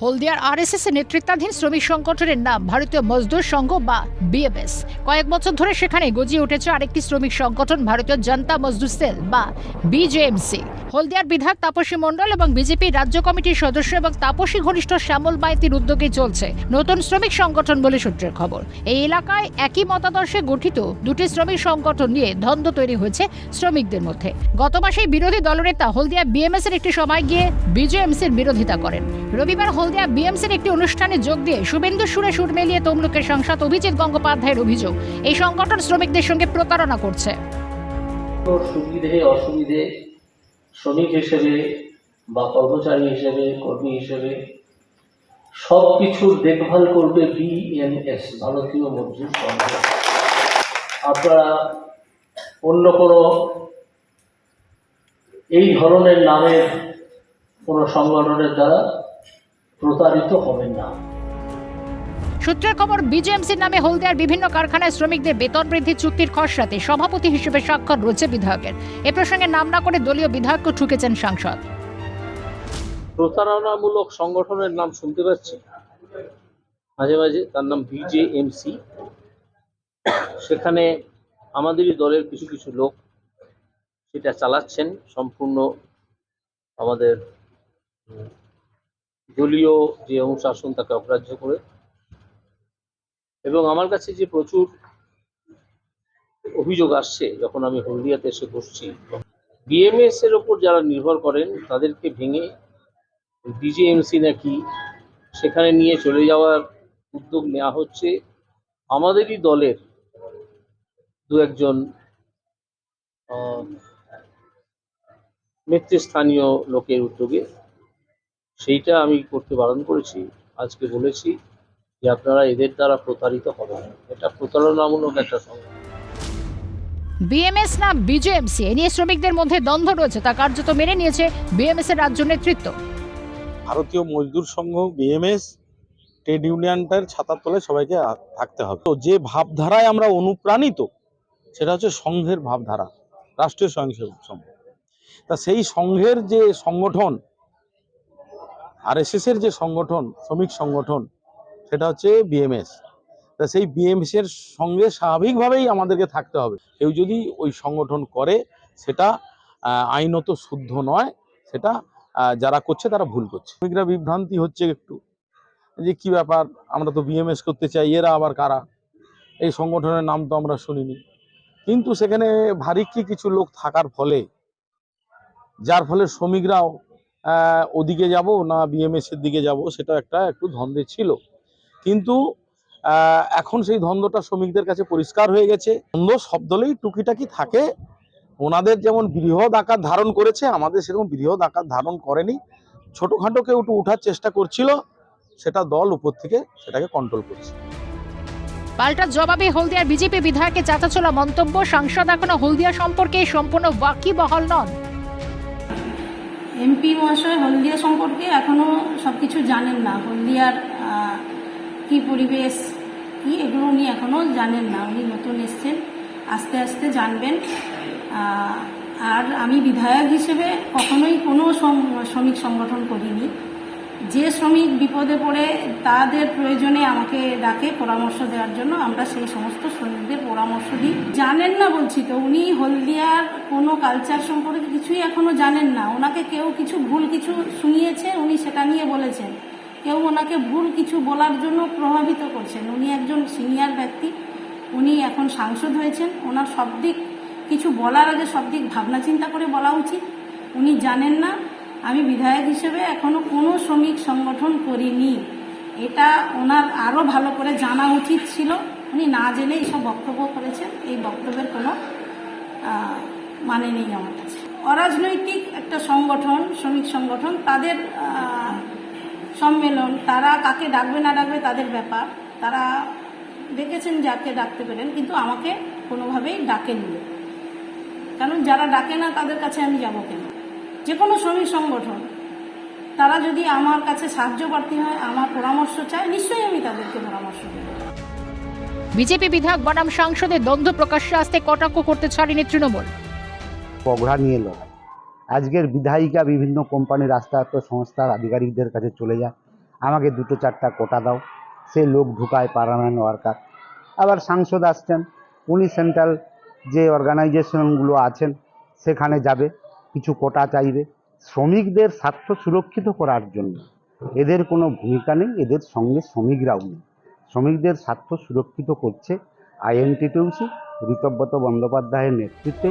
হলদিয়ার RSS এর নেতৃত্বাধীন শ্রমিক সংগঠনের নাম ভারতীয় মজদুর সংঘ বা বিএমএস। কয়েক বছর ধরে সেখানে গজিয়ে উঠেছে আরেকটি শ্রমিক সংগঠন ভারতীয় জনতা মজদুর সেল বা বিজেএমসি। হলদিয়ার বিধায়ক তাপসী মণ্ডল এবং বিজেপি রাজ্য কমিটির সদস্য এবং তাপসী ঘনিষ্ঠ শ্যামল মাইতির উদ্যোগে চলছে নতুন শ্রমিক সংগঠন বলে সূত্রের খবর। এই এলাকায় একই মতাদর্শে গঠিত দুটি শ্রমিক সংগঠন নিয়ে দ্বন্দ্ব তৈরি হয়েছে শ্রমিকদের মধ্যে। গত মাসেই বিরোধী দলনেতা হলদিয়া বিএমএস এর একটি সভায় গিয়ে বিজেএমসির বিরোধিতা করেন। রবিবার হলদিয়া বিএমসির একটি অনুষ্ঠানে যোগ দিয়ে শুভেন্দু সুরে সুর মিলিয়ে তমলুকের সাংসদ অভিজিৎ গঙ্গোপাধ্যায়ের অভিযোগ, এই সংগঠন শ্রমিকদের সঙ্গে প্রতারণা করছে। সুবিধে অসুবিধে শ্রমিক হিসেবে বা কর্মচারী হিসেবে কর্মী হিসেবে সবকিছুর দেখভাল করবে বিএমএস, ভারতীয় মজদুর সংঘ। আপনারা অন্য কোনো এই ধরনের নামের কোনো সংগঠনের দ্বারা প্রতারিত হবেন না। সূত্রের খবর, বিজেএমসির নামে হলদিয়ার বিভিন্ন কারখানায় শ্রমিকদের বেতন বৃদ্ধি চুক্তির খসড়াতে সভাপতি হিসেবে স্বাক্ষর রয়েছে বিধায়কের। এ প্রসঙ্গে নাম না করে দলীয় বিধায়ককে ঠুকেছেন সাংসদ। প্রতারণামূলক সংগঠনের নাম শুনতে পাচ্ছি মাঝে মাঝে, তার নাম বিজেএমসি। সেখানে আমাদেরই দলের কিছু কিছু লোক সেটা চালাচ্ছেন সম্পূর্ণ আমাদের দলীয় যে অনুশাসন তাকে অগ্রাহ্য করে। এবং আমার কাছে যে প্রচুর অভিযোগ আসছে যখন আমি হলদিয়াতে এসে বসছি, বিএমএস এর ওপর যারা নির্ভর করেন তাদেরকে ভেঙে বিজেএমসি নাকি সেখানে নিয়ে চলে যাওয়ার উদ্যোগ নেওয়া হচ্ছে আমাদেরই দলের দু একজন নেতৃস্থানীয় লোকের উদ্যোগে। সেইটা আমি করতে বারণ করেছি, আজকে বলেছি যে আপনারা এদের দ্বারা প্রতারিত হবেন, এটা প্রতারণামূলক একটা সংগঠন। বিএমএস না বিজেএমসি, এ নিয়ে শ্রমিকদের মধ্যে দ্বন্দ্ব রয়েছে, তা কার্যত মেনে নিয়েছে বিএমএস এর রাজ্য নেতৃত্ব। ভারতীয় মজদুর সংঘ বিএমএস ট্রেড ইউনিয়নটার ছাতার তলে সবাইকে থাকতে হবে। তো যে ভাবধারায় আমরা অনুপ্রাণিত সেটা হচ্ছে সংঘের ভাবধারা, রাষ্ট্রীয় স্বয়ংসেবক সংঘ। তা সেই সংঘের যে সংগঠন আরএসএস এর যে সংগঠন, শ্রমিক সংগঠন, সেটা হচ্ছে বিএমএস। তা সেই বিএমএস এর সঙ্গে স্বাভাবিকভাবেই আমাদেরকে থাকতে হবে। কেউ যদি ওই সংগঠন করে সেটা আইনত শুদ্ধ নয়, সেটা যারা করছে তারা ভুল করছে। শ্রমিকরা বিভ্রান্তি হচ্ছে একটু যে কি ব্যাপার, আমরা তো বিএমএস করতে চাই, এরা আবার কারা, এই সংগঠনের নাম তো আমরা শুনিনি। কিন্তু সেখানে ভারী কিছু লোক থাকার ফলে, যার ফলে শ্রমিকরাও ওদিকে যাব না বিএমএস এর দিকে যাব, সেটা একটু দ্বন্দ্বে ছিল। কিন্তু এখন সেই দ্বন্দ্বটা শ্রমিকদের কাছে পরিষ্কার হয়ে গেছে। দ্বন্দ্ব সব দলেই টুকিটাকি থাকে, ওনাদের যেমন বৃহৎ আকার ধারণ করেছে, আমাদের সেরকম বৃহৎ আকার ধারণ করেনি। ছোটখাটো কেউ একটু ওঠার চেষ্টা করছিল, সেটা দল উপর থেকে সেটাকে কন্ট্রোল করছে। পাল্টা জবাবে হলদিয়ার বিজেপি বিধায়কের চাঁচাছোলা মন্তব্য, সাংসদ এখনো হলদিয়া সম্পর্কে সম্পূর্ণ ওয়াকিবহাল নন। এমপি মহাশয় হলদিয়া সম্পর্কে এখনো সবকিছু জানেন না। হলদিয়ার কি পরিবেশ কি এগুলো উনি এখনো জানেন না। উনি নতুন এসছেন, আস্তে আস্তে জানবেন। আর আমি বিধায়ক হিসেবে কখনোই কোনো শ্রমিক সংগঠন করিনি। যে শ্রমিক বিপদে পড়ে তাদের প্রয়োজনে আমাকে ডাকে পরামর্শ দেওয়ার জন্য, আমরা সেই সমস্ত শ্রমিকদের পরামর্শ দিই। জানেন না বলছি তো, উনি হলদিয়ার কোনো কালচার সম্পর্কে কিছুই এখনো জানেন না। ওনাকে কেউ ভুল কিছু শুনিয়েছে, উনি সেটা নিয়ে বলেছেন। কেউ ওনাকে ভুল কিছু বলার জন্য প্রভাবিত করছেন। উনি একজন সিনিয়র ব্যক্তি, উনি এখন সাংসদ হয়েছেন। ওনার সব দিক কিছু বলার আগে সব দিক ভাবনা চিন্তা করে বলা উচিত। উনি জানেন না। আমি বিধায়ক হিসেবে এখনো কোনো শ্রমিক সংগঠন করিনি, এটা ওনার আরও ভালো করে জানা উচিত ছিল। উনি না জেনে এইসব বক্তব্য করেছেন, এই বক্তব্যের কোনো মানে নেই আমার কাছে। অরাজনৈতিক একটা সংগঠন, শ্রমিক সংগঠন, তাদের সম্মেলন, তারা কাকে ডাকবে না ডাকবে তাদের ব্যাপার। তারা ডেকেছেন যাকে ডাকতে পারেন, কিন্তু আমাকে কোনোভাবেই ডাকেননি। কারণ যারা ডাকে না তাদের কাছে আমি যাব কেন? যে কোনো শ্রমিক সংগঠন তারা যদি আমার কাছে সাহায্য প্রার্থী হয়, আমার পরামর্শ চায়, নিশ্চয়ই আমি তাদেরকে পরামর্শ দেব। বিজেপি বিধায়ক বনাম সাংসদের দ্বন্দ্ব প্রকাশ্যে আসতে কটাক্ষ করতে ছাড়েনি তৃণমূল। পগড়া নিয়ে লড়াই। আজকের বিধায়িকা বিভিন্ন কোম্পানি, রাষ্ট্রায়ত্ত সংস্থার আধিকারিকদের কাছে চলে যায়। আমাকে 2-4টা কোটা দাও, সে লোক ঢুকায় পার্মানেন্ট ওয়ার্কার। আবার সাংসদ আসছেন, উনি সেন্ট্রাল যে অর্গানাইজেশনগুলো আছেন সেখানে যাবে, কিছু কোটা চাইবে। শ্রমিকদের স্বার্থ সুরক্ষিত করার জন্য এদের কোনো ভূমিকা নেই, এদের সঙ্গে শ্রমিকরাও নেই। শ্রমিকদের স্বার্থ সুরক্ষিত করছে আইএনটিটিউসি ঋতব্রত বন্দ্যোপাধ্যায়ের নেতৃত্বে।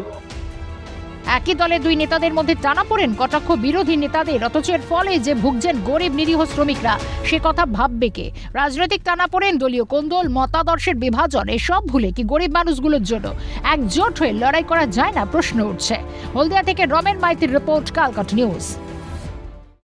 একই দলে দুই নেতাদের মধ্যে টানাপোড়েন, কটাক্ষ বিরোধী নেতাদের, অথচ এর ফলে যে ভুগছেন গরিব নিরীহ শ্রমিকরা সে কথা ভাববে কে? রাজনৈতিক টানাপোড়েন, দলীয় কোন্দল, মতাদর্শের বিভাজন এসব ভুলে কি গরিব মানুষগুলোর জন্য একজোট হয়ে লড়াই করা যায় না? প্রশ্ন উঠছে। হলদিয়া থেকে রমেন মাইতির রিপোর্ট, কালকাটা নিউজ।